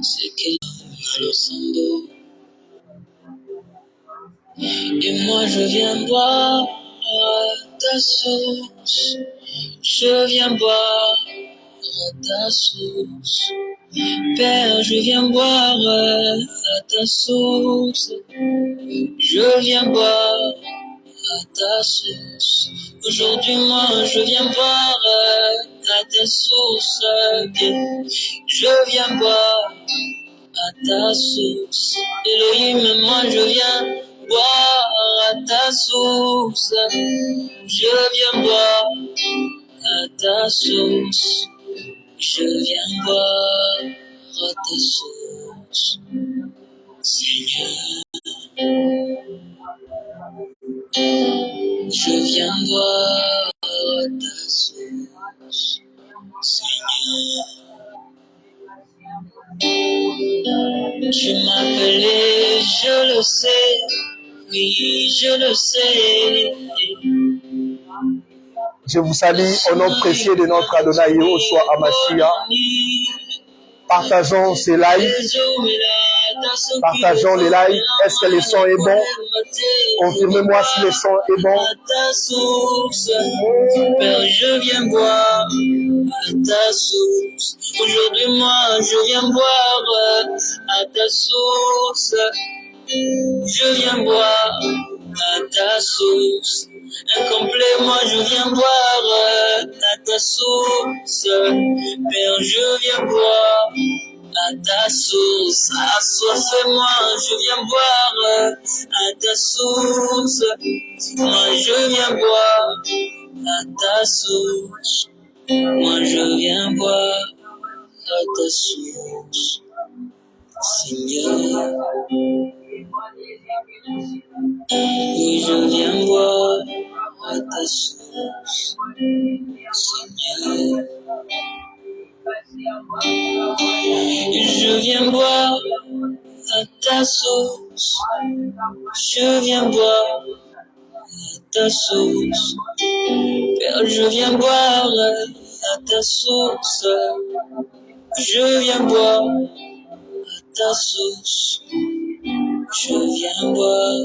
C'est qu'elle a le sang. Et moi je viens boire ta source. Je viens boire ta source. Père, je viens boire à ta source. Je viens boire à ta source. Aujourd'hui, moi, je viens boire à ta source. Je viens boire à ta source. Elohim, moi, je viens boire à ta source. Je viens boire à ta source. Je viens boire à ta source, Seigneur. Je viens boire à ta source, Seigneur. Tu m'as appelé, je le sais, oui, je le sais. Je vous salue au nom précieux de notre Adonai Yehoshua Hamashiach. Partageons ces lives. Partageons les lives. Est-ce que le son est bon? Confirmez-moi si le son est bon. Père, je viens boire à ta source. Aujourd'hui, moi, je viens boire à ta source. Je viens boire à ta source. Incomplet, moi, je viens boire à ta source. Père, je viens boire à ta source. Assoiffez-moi, je viens boire à ta source. Moi, je viens boire à ta source. Moi, je viens boire à ta source, Seigneur. Oui, je viens boire à ta source, Seigneur. Je viens boire à ta source. Je viens boire à ta source. Père, je viens boire à ta source. Je viens boire à ta source. Je viens boire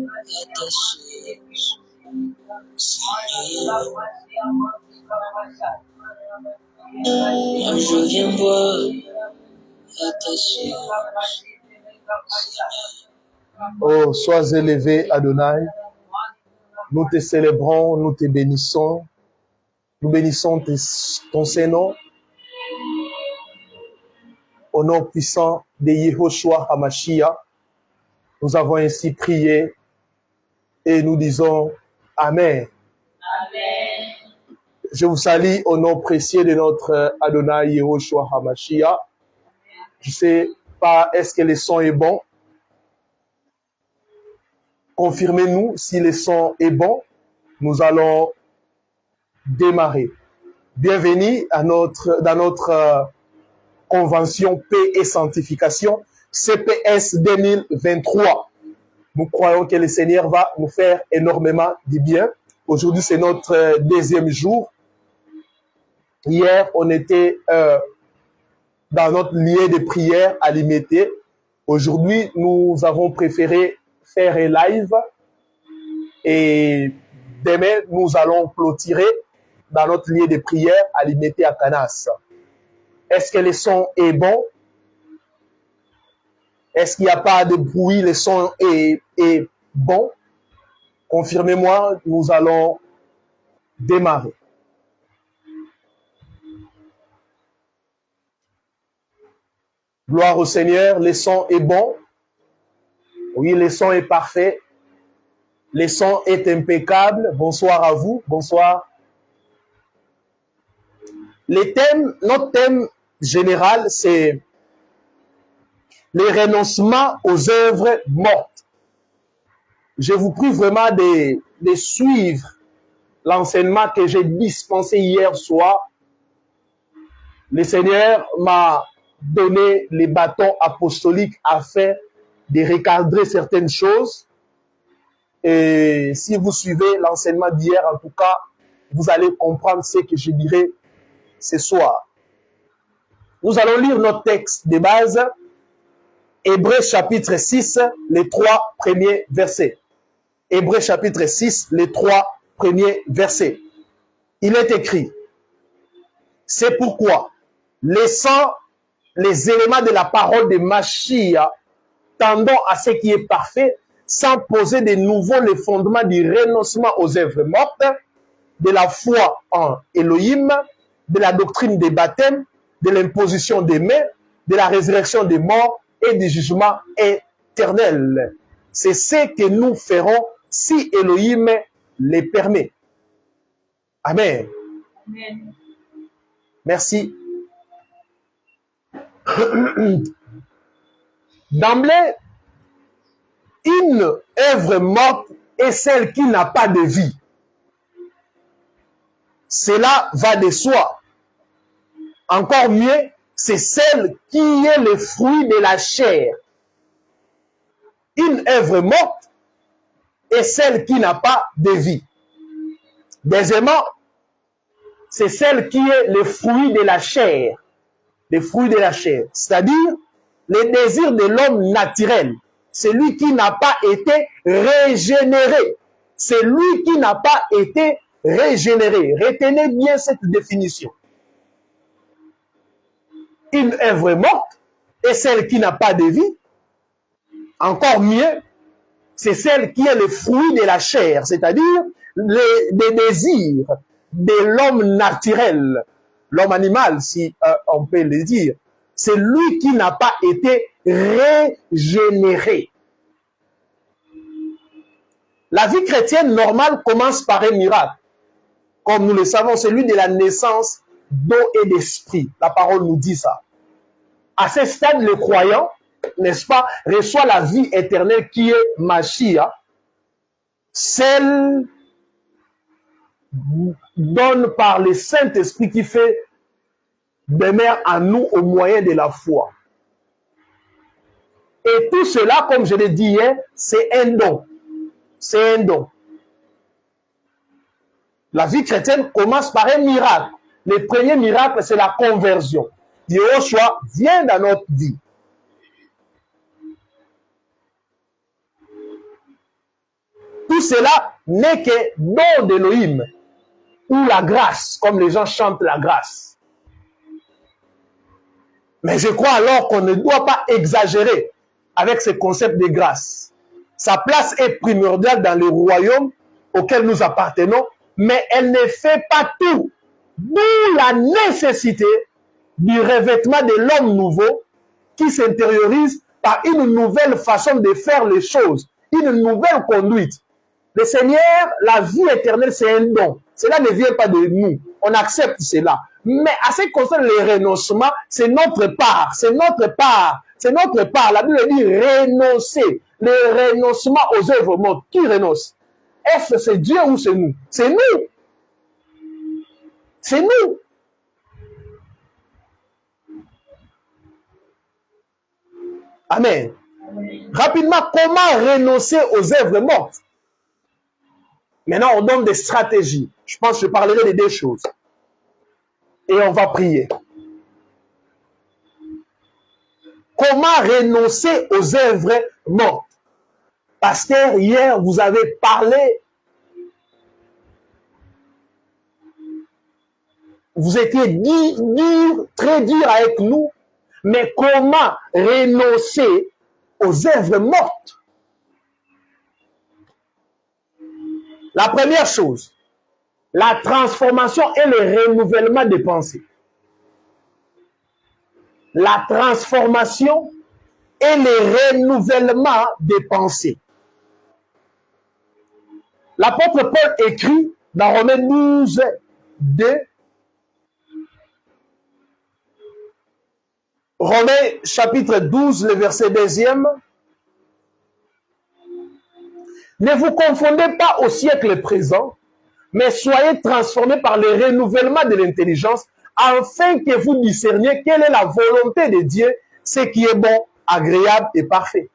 à ta source, Seigneur. Moi, je viens boire à ta source. Oh, sois élevé, Adonai. Nous te célébrons, nous te bénissons. Nous bénissons ton Saint-Nom. Au nom puissant de Yehoshua Hamashiach, nous avons ainsi prié et nous disons Amen. Amen. Je vous salue au nom précieux de notre Adonai Yehoshua Hamashiach. Je ne sais pas, est-ce que le son est bon? Confirmez-nous si le son est bon. Nous allons démarrer. Bienvenue dans notre convention paix et sanctification, CPS 2023. Nous croyons que le Seigneur va nous faire énormément du bien. Aujourd'hui, c'est notre deuxième jour. Hier, on était dans notre lieu de prière à Limité. Aujourd'hui, nous avons préféré faire un live. Et demain, nous allons clôturer dans notre lieu de prière à Limité à Canas. Est-ce que le son est bon? Est-ce qu'il n'y a pas de bruit? Le son est bon? Confirmez-moi, nous allons démarrer. Gloire au Seigneur, le son est bon. Oui, le son est parfait. Le son est impeccable. Bonsoir à vous. Bonsoir. Notre thème général, c'est le renoncement aux œuvres mortes. Je vous prie vraiment de suivre l'enseignement que j'ai dispensé hier soir. Le Seigneur m'a donné les bâtons apostoliques afin de recadrer certaines choses. Et si vous suivez l'enseignement d'hier, en tout cas, vous allez comprendre ce que je dirai ce soir. Nous allons lire notre texte de base, Hébreux chapitre 6, les 3 premiers versets. Hébreux chapitre 6, les 3 premiers versets. Il est écrit, c'est pourquoi, laissant les éléments de la parole de Mashiach, tendant à ce qui est parfait, sans poser de nouveau les fondements du renoncement aux œuvres mortes, de la foi en Elohim, de la doctrine des baptêmes, de l'imposition des mains, de la résurrection des morts et du jugement éternel. C'est ce que nous ferons si Elohim les permet. Amen. Amen. Merci. D'emblée, une œuvre morte est celle qui n'a pas de vie. Cela va de soi. Encore mieux, c'est celle qui est le fruit de la chair. Une œuvre morte est celle qui n'a pas de vie. Deuxièmement, c'est celle qui est le fruit de la chair. Le fruit de la chair, c'est-à-dire les désirs de l'homme naturel. Celui qui n'a pas été régénéré. C'est lui qui n'a pas été régénéré. Retenez bien cette définition. Une œuvre morte est celle qui n'a pas de vie. Encore mieux, c'est celle qui est le fruit de la chair, c'est-à-dire les désirs de l'homme naturel, l'homme animal, si on peut le dire. C'est lui qui n'a pas été régénéré. La vie chrétienne normale commence par un miracle. Comme nous le savons, celui de la naissance d'eau et d'esprit. La parole nous dit ça. À ce stade, le croyant, n'est-ce pas, reçoit la vie éternelle qui est Mashiach, celle donne par le Saint-Esprit qui fait demeure en nous au moyen de la foi. Et tout cela, comme je l'ai dit hier, c'est un don. C'est un don. La vie chrétienne commence par un miracle. Le premier miracle, c'est la conversion. Yehoshua vient dans notre vie. Tout cela n'est que don d'Elohim, ou la grâce, comme les gens chantent la grâce. Mais je crois alors qu'on ne doit pas exagérer avec ce concept de grâce. Sa place est primordiale dans le royaume auquel nous appartenons, mais elle ne fait pas tout. D'où la nécessité du revêtement de l'homme nouveau qui s'intériorise par une nouvelle façon de faire les choses, une nouvelle conduite. Le Seigneur, la vie éternelle, c'est un don. Cela ne vient pas de nous. On accepte cela. Mais à ce qui concerne les renoncements, c'est notre part. C'est notre part. C'est notre part. La Bible dit renoncer. Le renoncement aux œuvres mortes. Qui renonce? Est-ce que c'est Dieu ou c'est nous? C'est nous. C'est nous. Amen. Rapidement, comment renoncer aux œuvres mortes? Maintenant, on donne des stratégies. Je pense que je parlerai de deux choses. Et on va prier. Comment renoncer aux œuvres mortes? Pasteur, hier, vous avez parlé. Vous étiez très dur avec nous. Mais comment renoncer aux œuvres mortes? La première chose, la transformation et le renouvellement des pensées. La transformation et le renouvellement des pensées. L'apôtre Paul écrit dans Romains 12, 2, Romains chapitre 12, le verset 2e. Ne vous confondez pas au siècle présent, mais soyez transformés par le renouvellement de l'intelligence, afin que vous discerniez quelle est la volonté de Dieu, ce qui est bon, agréable et parfait.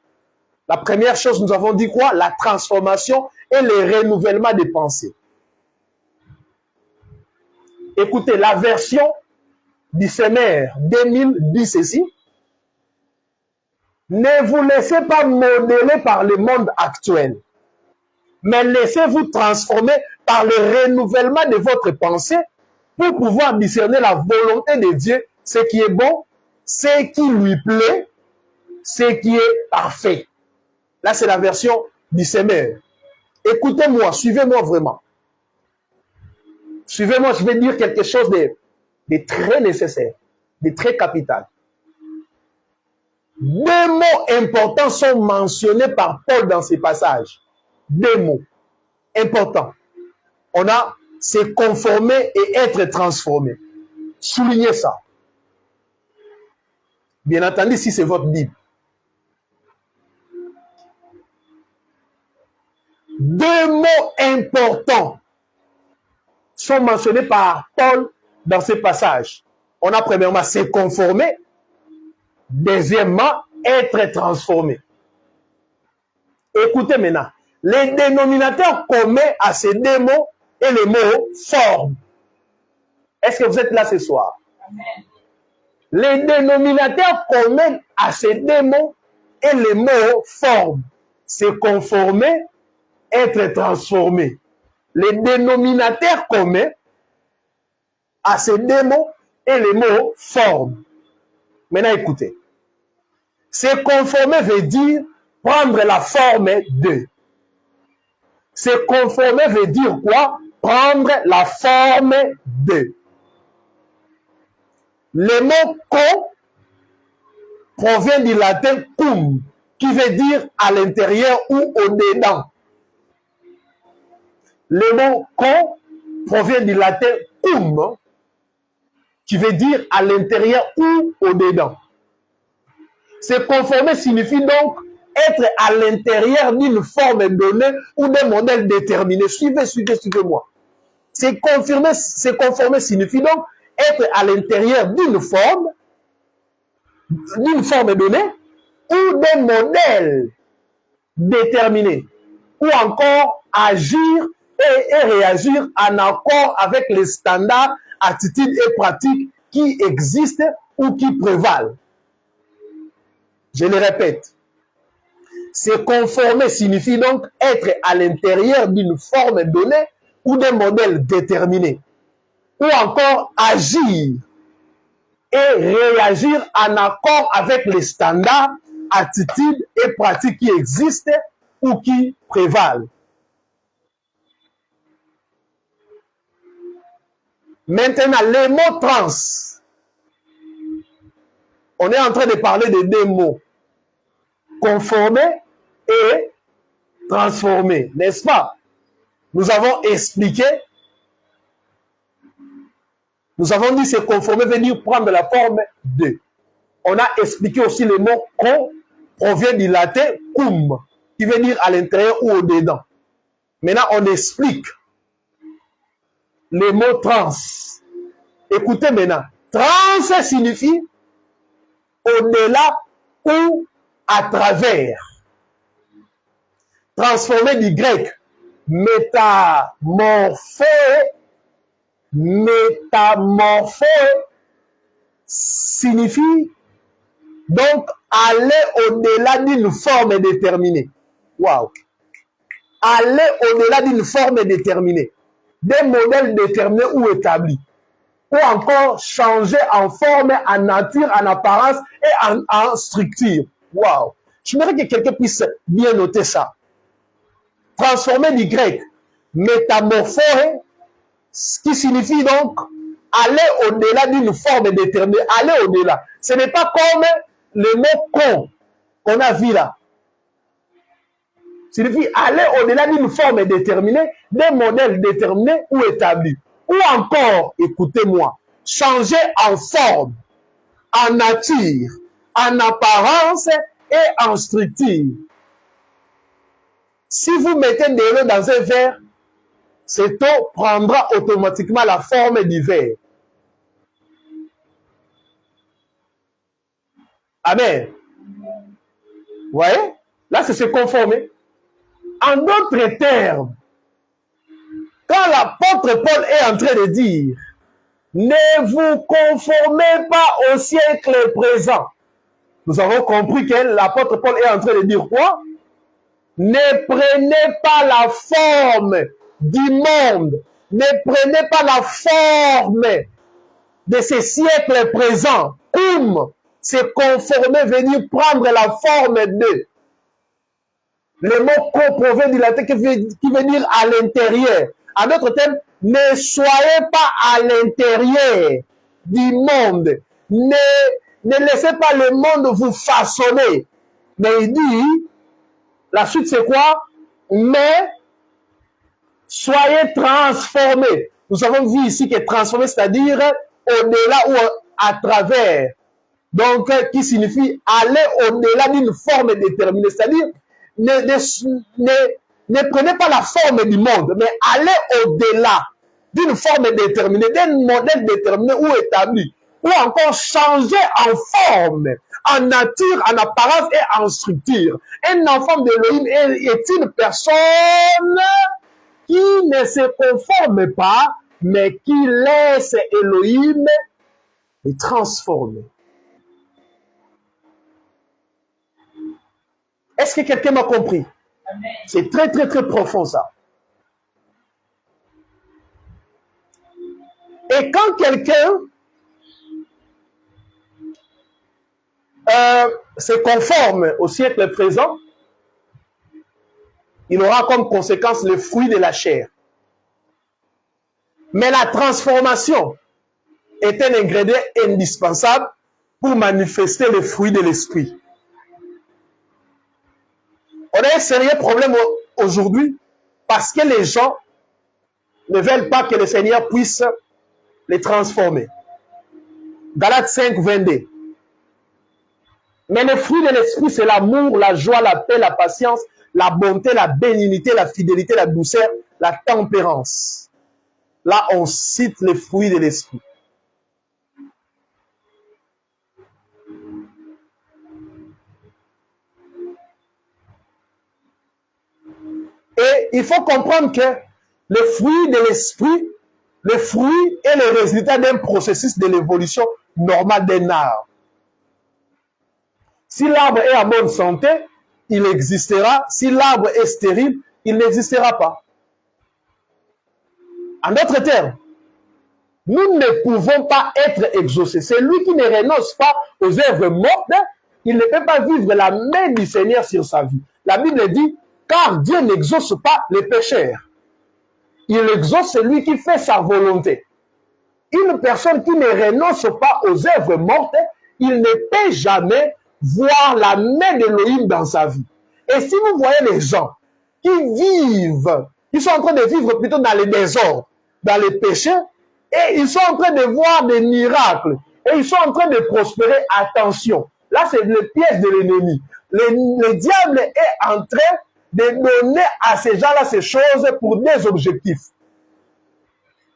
La première chose, nous avons dit quoi? La transformation et le renouvellement des pensées. Écoutez, la version Dissemer 2000 dit ceci. Ne vous laissez pas modeler par le monde actuel, mais laissez-vous transformer par le renouvellement de votre pensée pour pouvoir discerner la volonté de Dieu, ce qui est bon, ce qui lui plaît, ce qui est parfait. Là, c'est la version Dissemer. Écoutez-moi, suivez-moi vraiment. Suivez-moi, je vais dire quelque chose de très nécessaire, de très capital. Deux mots importants sont mentionnés par Paul dans ces passages. Deux mots importants. On a se conformer et être transformé. Soulignez ça. Bien entendu, si c'est votre Bible. Deux mots importants sont mentionnés par Paul dans ces passages. On a premièrement se conformer. Deuxièmement, être transformé. Écoutez maintenant. Les dénominateurs communs à ces deux mots est le mot forme. Est-ce que vous êtes là ce soir? Amen. Les dénominateurs communs à ces deux mots est le mot forme. Se conformer, être transformé. Les dénominateurs communs à ces deux mots est le mot forme. Maintenant, écoutez. Se conformer veut dire prendre la forme de. Se conformer veut dire quoi? Prendre la forme de. Le mot con provient du latin cum, qui veut dire à l'intérieur ou au-dedans. Le mot con provient du latin cum, qui veut dire à l'intérieur ou au-dedans. Se conformer signifie donc être à l'intérieur d'une forme donnée ou d'un modèle déterminé. Suivez-moi. Se conformer signifie donc être à l'intérieur d'une forme donnée ou d'un modèle déterminé. Ou encore agir et réagir en accord avec les standards, attitudes et pratiques qui existent ou qui prévalent. Je le répète. Se conformer signifie donc être à l'intérieur d'une forme donnée ou d'un modèle déterminé. Ou encore agir et réagir en accord avec les standards, attitudes et pratiques qui existent ou qui prévalent. Maintenant, les mots trans. On est en train de parler de deux mots. Conformer et transformer, n'est-ce pas? Nous avons expliqué, nous avons dit se conformer veut dire prendre la forme de. On a expliqué aussi le mot con provient du latin cum, qui veut dire à l'intérieur ou au-dedans. Maintenant, on explique le mot trans. Écoutez maintenant. Trans signifie au-delà ou à travers. Transformé du grec métamorphose signifie donc aller au-delà d'une forme déterminée. Waouh! Aller au-delà d'une forme déterminée, des modèles déterminés ou établis, ou encore changer en forme, en nature, en apparence et en structure. Waouh! J'aimerais que quelqu'un puisse bien noter ça. Transformer du grec métamorphose, ce qui signifie donc aller au-delà d'une forme déterminée, aller au-delà. Ce n'est pas comme le mot con qu'on a vu là. Signifie aller au-delà d'une forme déterminée, d'un modèle déterminé ou établi. Ou encore, écoutez-moi, changer en forme, en nature, en apparence et en structure. Si vous mettez de l'eau dans un verre, cette eau prendra automatiquement la forme du verre. Amen. Vous voyez? Là, c'est se conformer. En d'autres termes, quand l'apôtre Paul est en train de dire Ne vous conformez pas au siècle présent. Nous avons compris que l'apôtre Paul est en train de dire quoi? Ne prenez pas la forme du monde. Ne prenez pas la forme de ce siècle présent. Comme se conformer, venir prendre la forme de. Le mot co provient du latin qui veut dire à l'intérieur. En d'autres termes, ne soyez pas à l'intérieur du monde. Ne laissez pas le monde vous façonner. Mais il dit, la suite c'est quoi? Mais soyez transformés. Nous avons vu ici que transformer, c'est-à-dire au-delà ou à travers. Donc, qui signifie aller au-delà d'une forme déterminée. C'est-à-dire, ne prenez pas la forme du monde, mais allez au-delà d'une forme déterminée, d'un modèle déterminé ou établi, ou encore changer en forme, en nature, en apparence et en structure. Un enfant d'Élohim est une personne qui ne se conforme pas, mais qui laisse Elohim le transformer. Est-ce que quelqu'un m'a compris? C'est très, très, très profond, ça. Et quand quelqu'un se conforme au siècle présent, il aura comme conséquence le fruit de la chair. Mais la transformation est un ingrédient indispensable pour manifester le fruit de l'esprit. On a un sérieux problème aujourd'hui parce que les gens ne veulent pas que le Seigneur puisse les transformer. Galates 5, 22. Mais le fruit de l'esprit, c'est l'amour, la joie, la paix, la patience, la bonté, la bénignité, la fidélité, la douceur, la tempérance. Là, on cite les fruits de l'esprit. Et il faut comprendre que le fruit de l'esprit, le fruit est le résultat d'un processus de l'évolution normale d'un arbre. Si l'arbre est en bonne santé, il existera. Si l'arbre est stérile, il n'existera pas. En d'autres termes, nous ne pouvons pas être exaucés. Celui qui ne renonce pas aux œuvres mortes, il ne peut pas vivre la main du Seigneur sur sa vie. La Bible dit, car Dieu n'exauce pas les pécheurs. Il exauce celui qui fait sa volonté. Une personne qui ne renonce pas aux œuvres mortes, il ne peut jamais voir la main d'Élohim dans sa vie. Et si vous voyez les gens qui vivent, ils sont en train de vivre plutôt dans les désordres, dans les péchés, et ils sont en train de voir des miracles, et ils sont en train de prospérer, attention. Là, c'est le piège de l'ennemi. Le diable est en train de donner à ces gens-là ces choses pour des objectifs.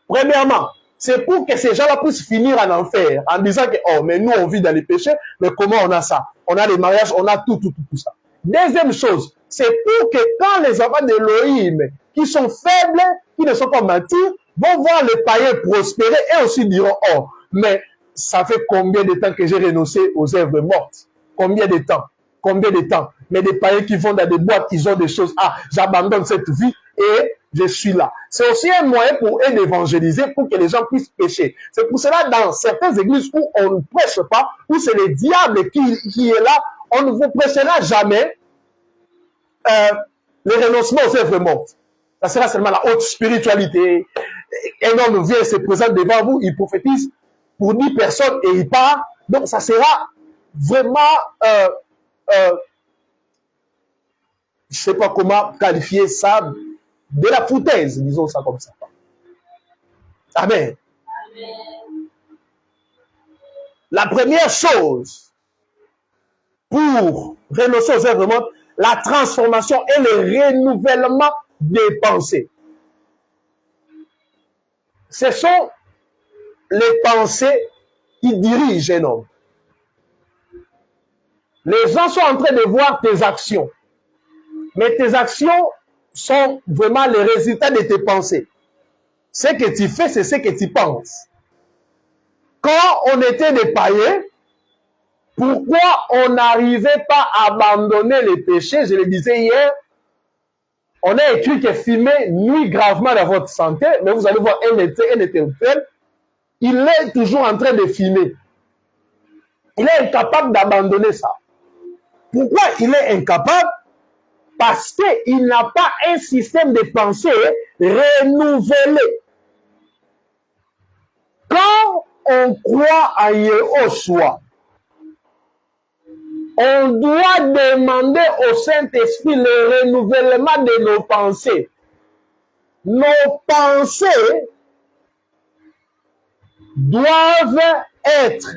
Premièrement, c'est pour que ces gens-là puissent finir en enfer, en disant que, oh, mais nous, on vit dans les péchés, mais comment on a ça? On a les mariages, on a tout ça. Deuxième chose, c'est pour que quand les enfants d'Élohim, qui sont faibles, qui ne sont pas matures, vont voir les païens prospérer et aussi diront, oh, mais ça fait combien de temps que j'ai renoncé aux œuvres mortes? Combien de temps? Combien de temps? Mais des païens qui vont dans des boîtes, ils ont des choses. Ah, j'abandonne cette vie et je suis là. C'est aussi un moyen pour eux d'évangéliser, pour que les gens puissent pécher. C'est pour cela, dans certaines églises où on ne prêche pas, où c'est le diable qui est là, on ne vous prêchera jamais le renoncement aux œuvres mortes. Ça sera seulement la haute spiritualité. Un homme vient, se présente devant vous, il prophétise pour 10 personnes et il part. Donc ça sera vraiment... je ne sais pas comment qualifier ça, de la foutaise, disons ça comme ça. Amen. La première chose pour renoncer aux œuvres mortes, la transformation et le renouvellement des pensées. Ce sont les pensées qui dirigent un homme. Les gens sont en train de voir tes actions. Mais tes actions sont vraiment le résultat de tes pensées. Ce que tu fais, c'est ce que tu penses. quand on était des païens, pourquoi on n'arrivait pas à abandonner les péchés? Je le disais hier, on a écrit que fumer nuit gravement à votre santé, mais vous allez voir un intellectuel, il est toujours en train de fumer. Il est incapable d'abandonner ça. Pourquoi il est incapable? Parce qu'il n'a pas un système de pensée renouvelé. Quand on croit à Yehoshua, on doit demander au Saint-Esprit le renouvellement de nos pensées. Nos pensées doivent être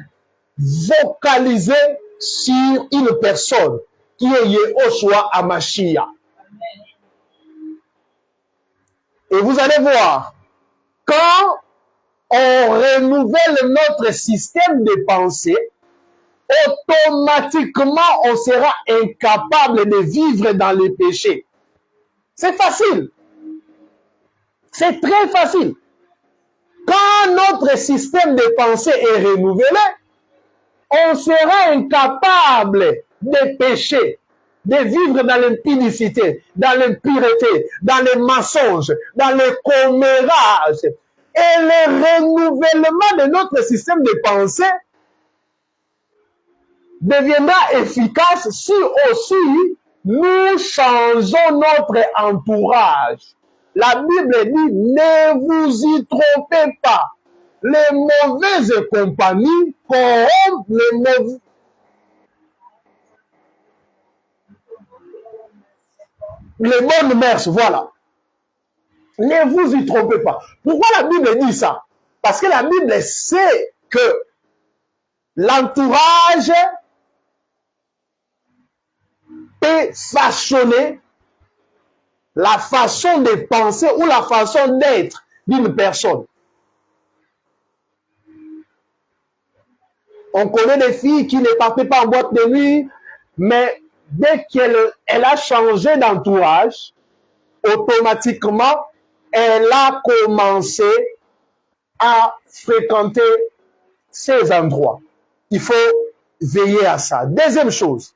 vocalisées sur une personne qui est Yehoshua HaMashiach. Et vous allez voir, quand on renouvelle notre système de pensée, automatiquement, on sera incapable de vivre dans les péchés. C'est facile. C'est très facile. Quand notre système de pensée est renouvelé, on sera incapable de pécher, de vivre dans l'impudicité, dans l'impureté, dans les mensonges, dans les commérages. Et le renouvellement de notre système de pensée deviendra efficace si aussi nous changeons notre entourage. La Bible dit, ne vous y trompez pas. Les mauvaises compagnies corrompent les bonnes mœurs, voilà. Ne vous y trompez pas. Pourquoi la Bible dit ça? Parce que la Bible sait que l'entourage peut façonner la façon de penser ou la façon d'être d'une personne. On connaît des filles qui ne partaient pas en boîte de nuit, mais dès qu'elle a changé d'entourage, automatiquement, elle a commencé à fréquenter ces endroits. Il faut veiller à ça. Deuxième chose,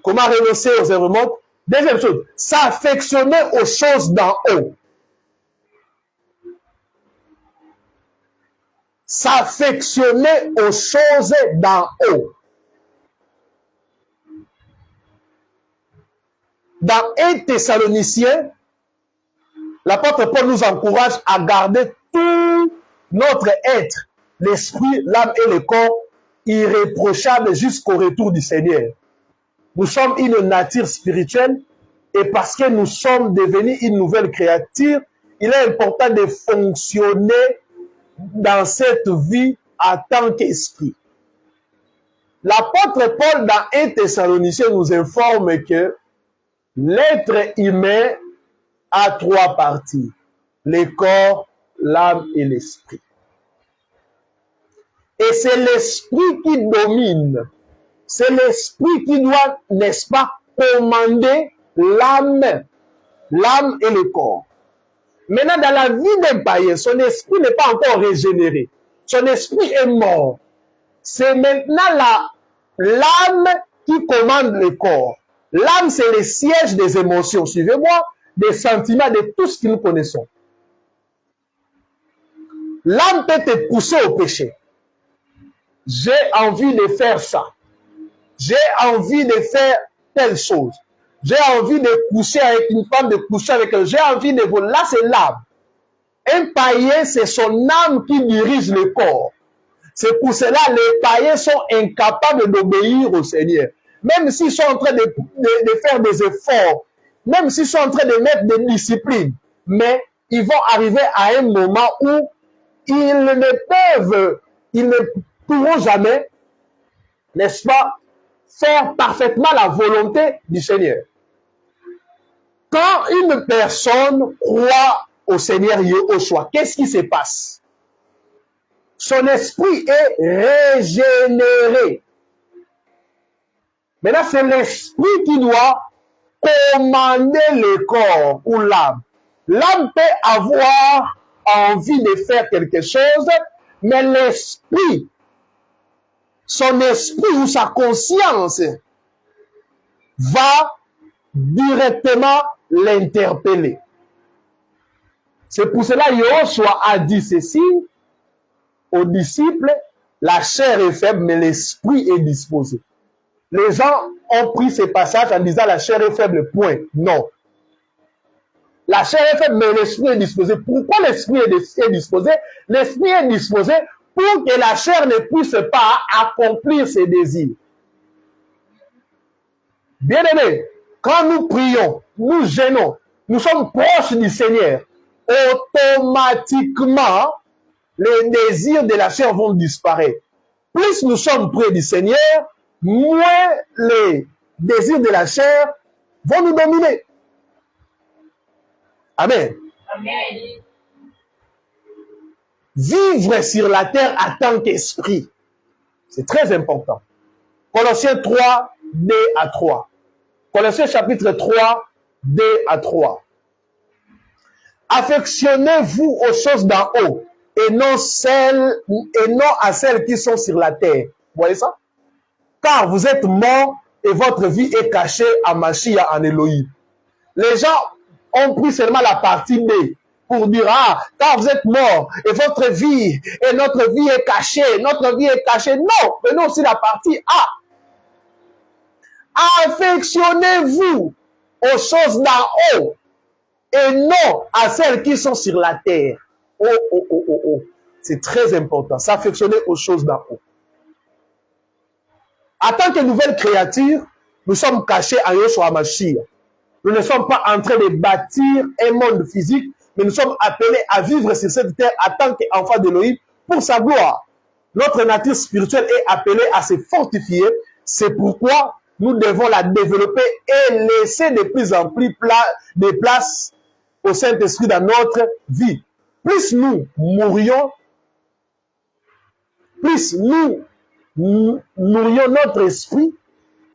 comment renoncer aux événements? Deuxième chose, s'affectionner aux choses d'en haut. S'affectionner aux choses d'en haut. Dans 1 Thessaloniciens, l'apôtre Paul nous encourage à garder tout notre être, l'esprit, l'âme et le corps, irréprochables jusqu'au retour du Seigneur. Nous sommes une nature spirituelle et parce que nous sommes devenus une nouvelle créature, il est important de fonctionner dans cette vie en tant qu'esprit. L'apôtre Paul dans 1 Thessaloniciens nous informe que l'être humain a trois parties, le corps, l'âme et l'esprit. Et c'est l'esprit qui domine. C'est l'esprit qui doit, n'est-ce pas, commander l'âme et le corps. Maintenant, dans la vie d'un païen, son esprit n'est pas encore régénéré. Son esprit est mort. C'est maintenant l'âme qui commande le corps. L'âme, c'est le siège des émotions, suivez-moi, des sentiments, de tout ce que nous connaissons. L'âme peut te pousser au péché. J'ai envie de faire ça. J'ai envie de faire telle chose. J'ai envie de coucher avec une femme, de coucher avec elle. J'ai envie de voler. Là, c'est l'âme. Un païen, c'est son âme qui dirige le corps. C'est pour cela que les païens sont incapables d'obéir au Seigneur. Même s'ils sont en train de faire des efforts, même s'ils sont en train de mettre des disciplines, mais ils vont arriver à un moment où ils ne pourront jamais, n'est-ce pas, faire parfaitement la volonté du Seigneur. Quand une personne croit au Seigneur Yehoshua, qu'est-ce qui se passe? Son esprit est régénéré. Maintenant, c'est l'esprit qui doit commander le corps ou l'âme. L'âme peut avoir envie de faire quelque chose, mais l'esprit, son esprit ou sa conscience va directement l'interpeller. C'est pour cela que Yoshua a dit ceci aux disciples, la chair est faible, mais l'esprit est disposé. Les gens ont pris ces passages en disant la chair est faible, point. Non. La chair est faible, mais l'esprit est disposé. Pourquoi l'esprit est disposé? L'esprit est disposé pour que la chair ne puisse pas accomplir ses désirs. Bien aimé, quand nous prions, nous gênons, nous sommes proches du Seigneur, automatiquement, les désirs de la chair vont disparaître. Plus nous sommes près du Seigneur, moins les désirs de la chair vont nous dominer. Amen. Amen. Vivre sur la terre en tant qu'esprit, c'est très important. Colossiens 3, 2 à 3. Colossiens chapitre 3, 2 à 3. Affectionnez-vous aux choses d'en haut et non à celles qui sont sur la terre. Vous voyez ça? Car vous êtes morts et votre vie est cachée à Mashiach en Elohim. Les gens ont pris seulement la partie B pour dire, ah, car vous êtes morts et votre vie et notre vie est cachée, notre vie est cachée. Non, prenons aussi la partie A. Affectionnez-vous aux choses d'en haut et non à celles qui sont sur la terre. Oh, oh, oh, oh, oh. C'est très important. S'affectionner aux choses d'en haut. En tant que nouvelle créature, nous sommes cachés en Yoshua HaMashiach. Nous ne sommes pas en train de bâtir un monde physique, mais nous sommes appelés à vivre sur cette terre en tant qu'enfants d'Élohim pour sa gloire. Notre nature spirituelle est appelée à se fortifier. C'est pourquoi nous devons la développer et laisser de plus en plus de place au Saint-Esprit dans notre vie. Plus nous mourions, plus nous nourrions notre esprit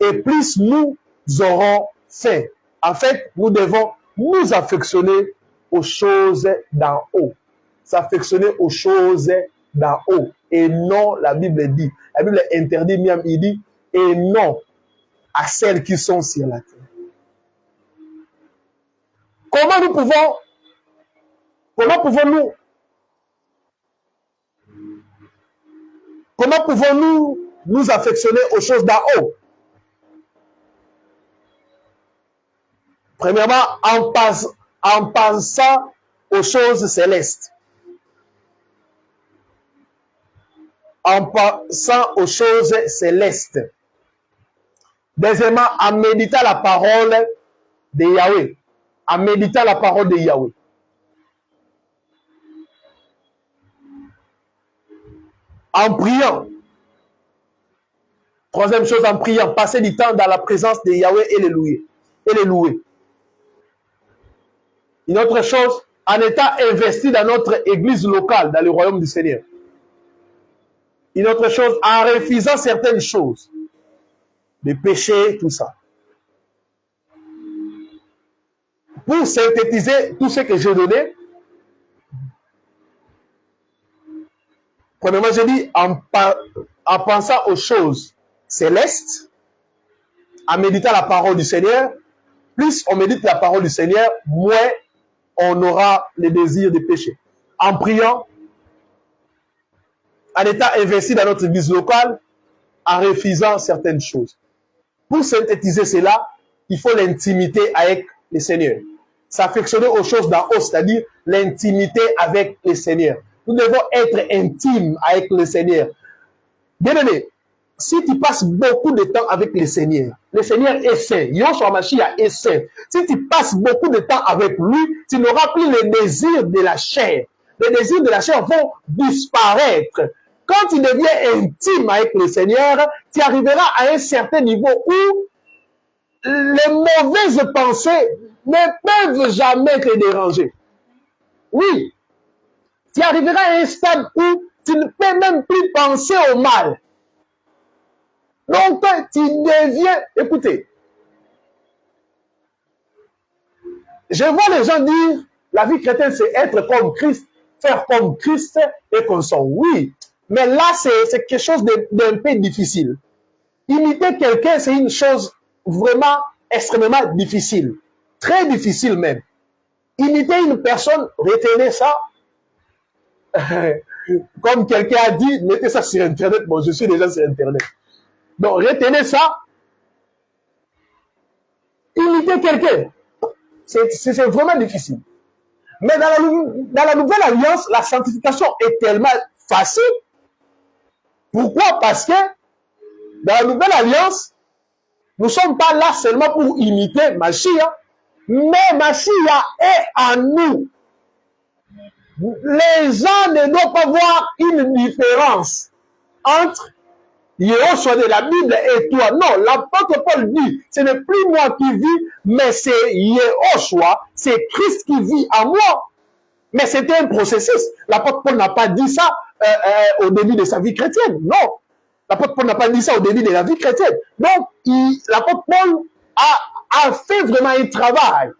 et plus nous aurons faim. En fait, nous devons nous affectionner aux choses d'en haut. S'affectionner aux choses d'en haut. Et non, la Bible dit. La Bible interdit même, il dit, et non à celles qui sont sur la terre. Comment pouvons-nous nous affectionner aux choses d'en haut? Premièrement, en pensant aux choses célestes. En pensant aux choses célestes. Deuxièmement, en méditant la parole de Yahweh. En méditant la parole de Yahweh. En priant. Troisième chose, en priant. Passer du temps dans la présence de Yahweh et les louer. Une autre chose, en étant investi dans notre église locale, dans le royaume du Seigneur. Une autre chose, en refusant certaines choses. Les péchés, tout ça. Pour synthétiser tout ce que j'ai donné, premièrement, j'ai dit en pensant aux choses célestes, en méditant la parole du Seigneur. Plus on médite la parole du Seigneur, moins on aura les désirs de péché. En priant, en étant investi dans notre église locale, en refusant certaines choses. Pour synthétiser cela, il faut l'intimité avec le Seigneur. S'affectionner aux choses d'en haut, c'est-à-dire l'intimité avec le Seigneur. Nous devons être intimes avec le Seigneur. Bien-aimé, si tu passes beaucoup de temps avec le Seigneur est saint. Yoshua HaMashiach est saint. Si tu passes beaucoup de temps avec lui, tu n'auras plus les désirs de la chair. Les désirs de la chair vont disparaître. Quand tu deviens intime avec le Seigneur, tu arriveras à un certain niveau où les mauvaises pensées ne peuvent jamais te déranger. Oui. Tu arriveras à un stade où tu ne peux même plus penser au mal. Donc, tu deviens... Écoutez, je vois les gens dire, la vie chrétienne, c'est être comme Christ. faire comme Christ et qu'on sent. Oui, mais là, c'est quelque chose d'un peu difficile. Imiter quelqu'un, c'est une chose vraiment extrêmement difficile. Très difficile même. Imiter une personne, retenez ça. Comme quelqu'un a dit, mettez ça sur Internet. Bon, je suis déjà sur Internet. Donc, retenez ça. Imiter quelqu'un, c'est vraiment difficile. Mais dans la nouvelle alliance, la sanctification est tellement facile. Pourquoi? Parce que dans la nouvelle alliance, nous ne sommes pas là seulement pour imiter Mashiach, mais Mashiach est en nous. Les gens ne doivent pas voir une différence entre Yehoshua de la Bible et toi. Non, l'apôtre Paul dit, ce n'est plus moi qui vis, mais c'est Yehoshua, c'est Christ qui vit en moi. Mais c'était un processus. L'apôtre Paul n'a pas dit ça au début de sa vie chrétienne. Non. L'apôtre Paul n'a pas dit ça au début de la vie chrétienne. Donc, l'apôtre Paul a fait vraiment un travail.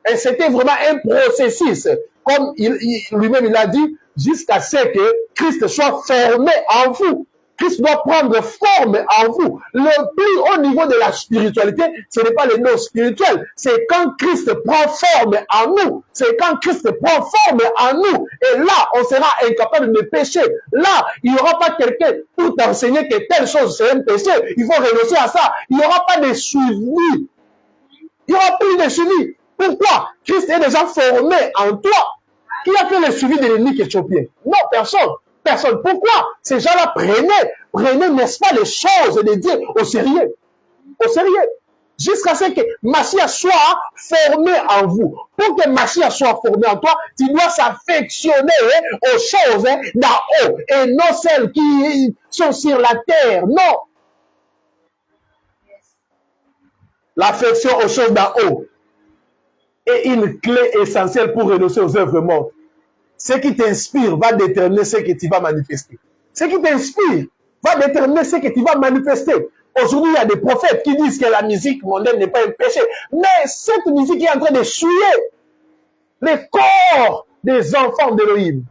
Et c'était vraiment un processus. Comme lui-même il a dit, jusqu'à ce que Christ soit formé en vous. Christ doit prendre forme en vous. Le plus haut niveau de la spiritualité, ce n'est pas le nom spirituel. C'est quand Christ prend forme en nous. C'est quand Christ prend forme en nous. Et là, on sera incapable de pécher. Là, il n'y aura pas quelqu'un pour t'enseigner que telle chose c'est un péché. Il faut renoncer à ça. Il n'y aura pas de suivi. Il n'y aura plus de suivi. Pourquoi? Christ est déjà formé en toi. Qui a fait le suivi de l'ennemi éthiopien? Non, personne. Personne. Pourquoi? Ces gens-là prenaient, n'est-ce pas, les choses de Dieu au sérieux. Au sérieux. Jusqu'à ce que Mashiach soit formé en vous. Pour que Mashiach soit formé en toi, tu dois s'affectionner aux choses d'en haut et non celles qui sont sur la terre. Non. L'affection aux choses d'en haut est une clé essentielle pour renoncer aux œuvres mortes. Ce qui t'inspire va déterminer ce que tu vas manifester. Ce qui t'inspire va déterminer ce que tu vas manifester. Aujourd'hui, il y a des prophètes qui disent que la musique mondaine n'est pas un péché. Mais cette musique est en train de souiller les corps des enfants d'Élohim.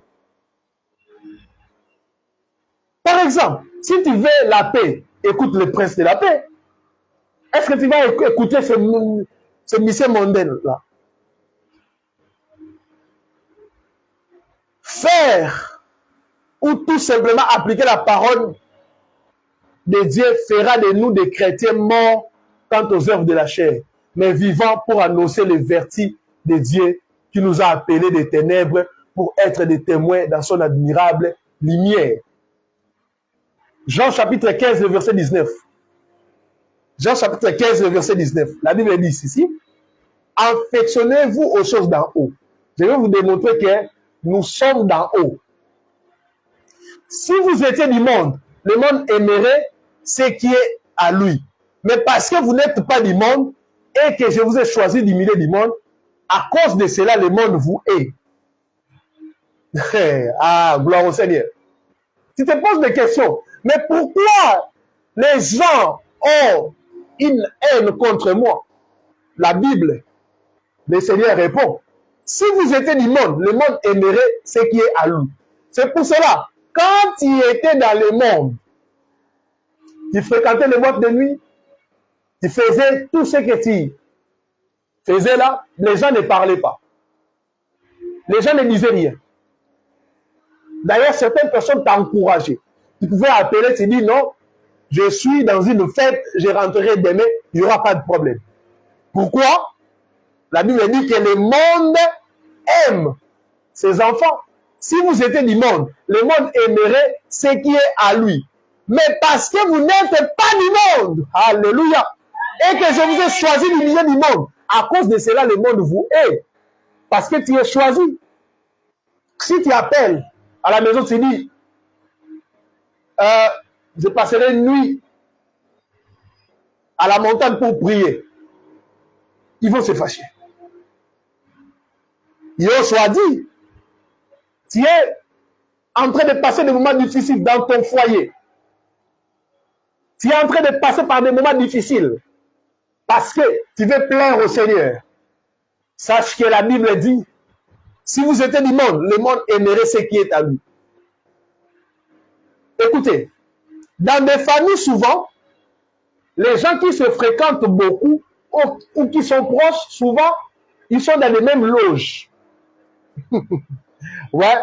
Par exemple, si tu veux la paix, écoute le prince de la paix. Est-ce que tu vas écouter ce monsieur mondaine-là? Faire ou tout simplement appliquer la parole de Dieu fera de nous des chrétiens morts quant aux œuvres de la chair, mais vivants pour annoncer les vertus de Dieu qui nous a appelés des ténèbres pour être des témoins dans son admirable lumière. Jean chapitre 15, le verset 19. Jean chapitre 15, le verset 19. La Bible dit ici, affectionnez-vous aux choses d'en haut. Je vais vous démontrer que nous sommes d'en haut. Si vous étiez du monde, le monde aimerait ce qui est à lui. Mais parce que vous n'êtes pas du monde et que je vous ai choisi du milieu du monde, à cause de cela, le monde vous hait. Ah, gloire au Seigneur. Tu te poses des questions. Mais pourquoi les gens ont une haine contre moi? La Bible, le Seigneur répond. Si vous étiez du monde, le monde aimerait ce qui est à lui. C'est pour cela, quand tu étais dans le monde, tu fréquentais les boîtes de nuit, tu faisais tout ce que tu faisais là, les gens ne parlaient pas. Les gens ne disaient rien. D'ailleurs, certaines personnes t'encourageaient. Tu pouvais appeler, tu dis non, je suis dans une fête, je rentrerai demain, il n'y aura pas de problème. Pourquoi? La Bible dit que le monde aime ses enfants. Si vous étiez du monde, le monde aimerait ce qui est à lui. Mais parce que vous n'êtes pas du monde, alléluia, et que je vous ai choisi du milieu du monde, à cause de cela, le monde vous hait. Parce que tu es choisi. Si tu appelles à la maison, tu dis, je passerai une nuit à la montagne pour prier. Ils vont se fâcher. Yehoshua dit, tu es en train de passer des moments difficiles dans ton foyer. Tu es en train de passer par des moments difficiles parce que tu veux plaire au Seigneur. Sache que la Bible dit, Si vous étiez du monde, le monde aimerait ce qui est à lui. Écoutez, dans des familles, souvent, les gens qui se fréquentent beaucoup ou qui sont proches, souvent, ils sont dans les mêmes loges. Ouais.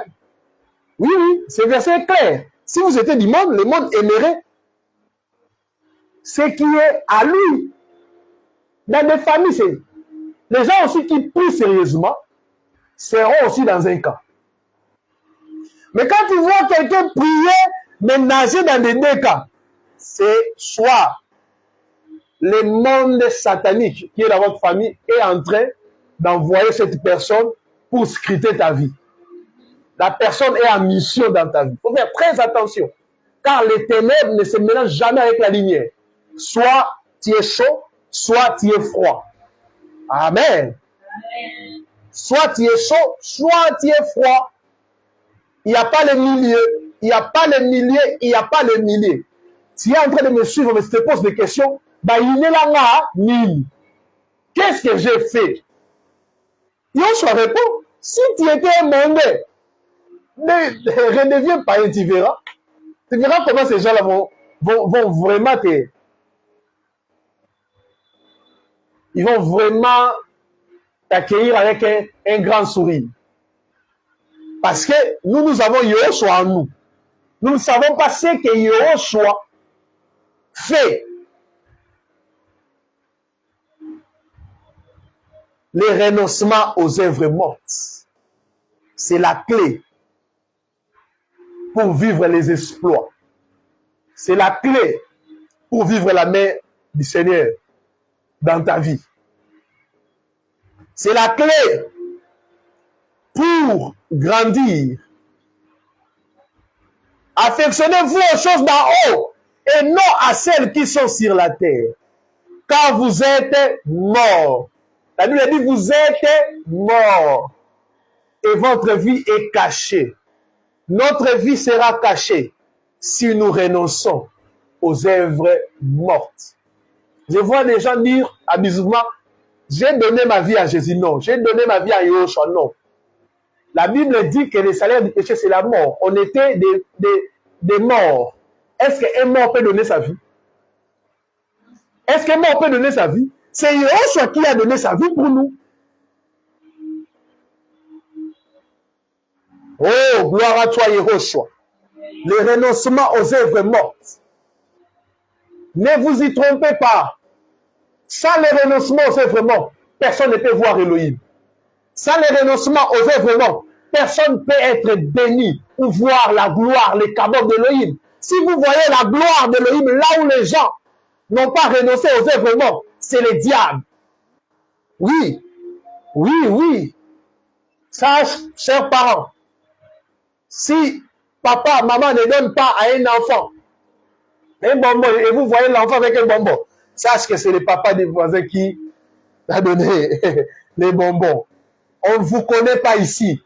Oui, oui, c'est verset clair. Si vous étiez du monde, le monde aimerait ce qui est à lui. Dans des familles, les gens aussi qui prient sérieusement seront aussi dans un cas. Mais quand tu vois quelqu'un prier, mais nager dans les deux cas, c'est soit le monde satanique qui est dans votre famille est en train d'envoyer cette personne pour scruter ta vie. La personne est en mission dans ta vie. Il faut faire très attention. Car les ténèbres ne se mélangent jamais avec la lumière. Soit tu es chaud, soit tu es froid. Amen. Soit tu es chaud, soit tu es froid. Il n'y a pas le milieu. Il n'y a pas le milieu. Il n'y a pas le milieu. Tu es en train de me suivre, mais je te pose des questions. Qu'est-ce que j'ai fait? Yoshua répond, si tu étais un mondé, ne redeviens pas et tu verras. Tu verras comment ces gens-là vont vraiment te... Ils vont vraiment t'accueillir avec un grand sourire. Parce que nous avons Yoshua en nous. Nous ne savons pas ce que Yoshua fait. Le renoncement aux œuvres mortes, c'est la clé pour vivre les exploits. C'est la clé pour vivre la main du Seigneur dans ta vie. C'est la clé pour grandir. Affectionnez-vous aux choses d'en haut et non à celles qui sont sur la terre, car vous êtes morts. La Bible dit, vous êtes morts et votre vie est cachée. Notre vie sera cachée si nous renonçons aux œuvres mortes. Je vois des gens dire abusivement, j'ai donné ma vie à Jésus. Non, j'ai donné ma vie à Yoshua. Non. La Bible dit que le salaire du péché, c'est la mort. On était des morts. Est-ce qu'un mort peut donner sa vie? Est-ce qu'un mort peut donner sa vie? C'est Yoshua qui a donné sa vie pour nous. Oh, gloire à toi, Yoshua. Le renoncement aux œuvres mortes. Ne vous y trompez pas. Sans le renoncement aux œuvres mortes, personne ne peut voir Elohim. Sans le renoncement aux œuvres mortes, personne ne peut être béni ou voir la gloire, les cabots d'Elohim. Si vous voyez la gloire d'Elohim là où les gens n'ont pas renoncé aux œuvres mortes, c'est le diable. Oui, oui, oui. Sache, chers parents, si papa, maman ne donne pas à un enfant un bonbon et vous voyez l'enfant avec un bonbon, sache que c'est le papa des voisins qui a donné les bonbons. On ne vous connaît pas ici.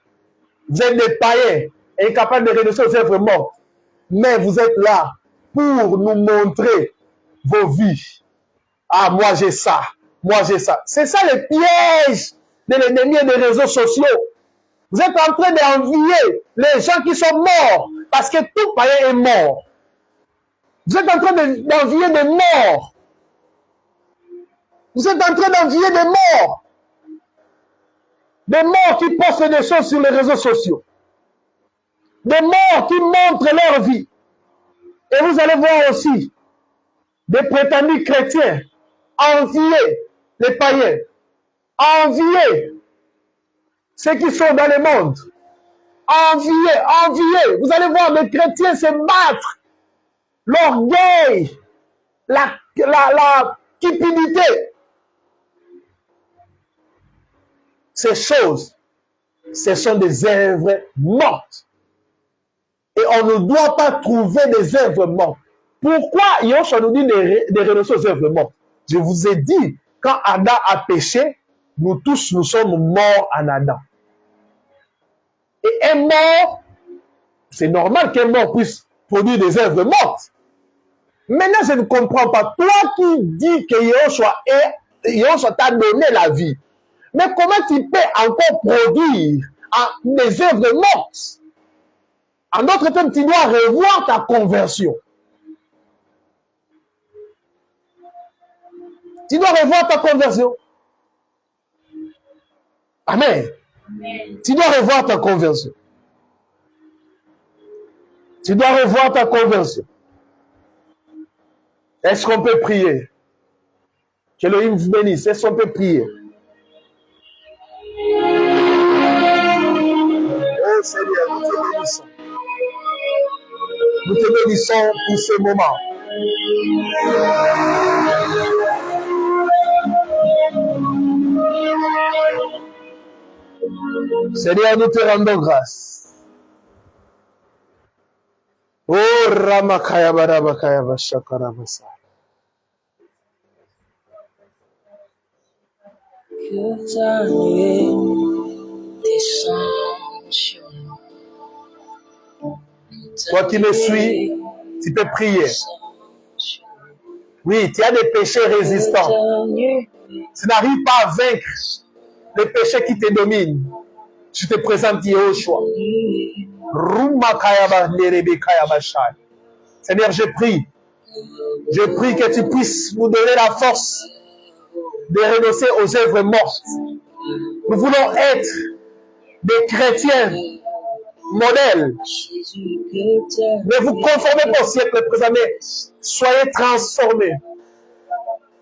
Vous êtes des païens, incapables de renoncer aux œuvres mortes. Mais vous êtes là pour nous montrer vos vies. Ah, moi j'ai ça. Moi j'ai ça. C'est ça le piège de l'ennemi des réseaux sociaux. Vous êtes en train d'envier les gens qui sont morts parce que tout païen est mort. Vous êtes en train d'envier des morts. Vous êtes en train d'envier des morts. Des morts qui postent des choses sur les réseaux sociaux. Des morts qui montrent leur vie. Et vous allez voir aussi des prétendus chrétiens envier les païens. Envier ceux qui sont dans le monde. Envier. Vous allez voir des chrétiens se battre. L'orgueil, la cupidité. Ces choses, ce sont des œuvres mortes. Et on ne doit pas trouver des œuvres mortes. Pourquoi Yoshua nous dit de renoncer aux œuvres mortes? Je vous ai dit, quand Adam a péché, nous tous, nous sommes morts en Adam. Et un mort, c'est normal qu'un mort puisse produire des œuvres mortes. Maintenant, je ne comprends pas. Toi qui dis que Yoshua t'a donné la vie, mais comment tu peux encore produire à des œuvres mortes. En d'autres termes, tu dois revoir ta conversion. Tu dois revoir ta conversion. Amen. Tu dois revoir ta conversion. Tu dois revoir ta conversion. Est-ce qu'on peut prier? Que Elohim vous bénisse. Est-ce qu'on peut prier? Oh Seigneur, nous te bénissons. Nous te bénissons pour ce moment. Seigneur, nous te rendons grâce. Oh Ramakaya Barabakaya Bashakarabasa. Que ta nuée descende sur nous. Toi qui me suis, tu peux prier. Oui, tu as des péchés résistants. Tu n'arrives pas à vaincre les péchés qui te dominent. Je te présente Yehoshua. Seigneur, je prie. Je prie que tu puisses nous donner la force de renoncer aux œuvres mortes. Nous voulons être des chrétiens modèles. Ne vous conformez pas au siècle présent, mais soyez transformés.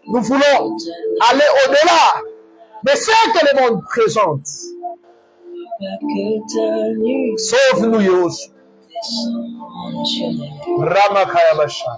Nous voulons aller au-delà de ce que le monde présente. Sauve-nous, Yehoshua. Ramakaya Basha.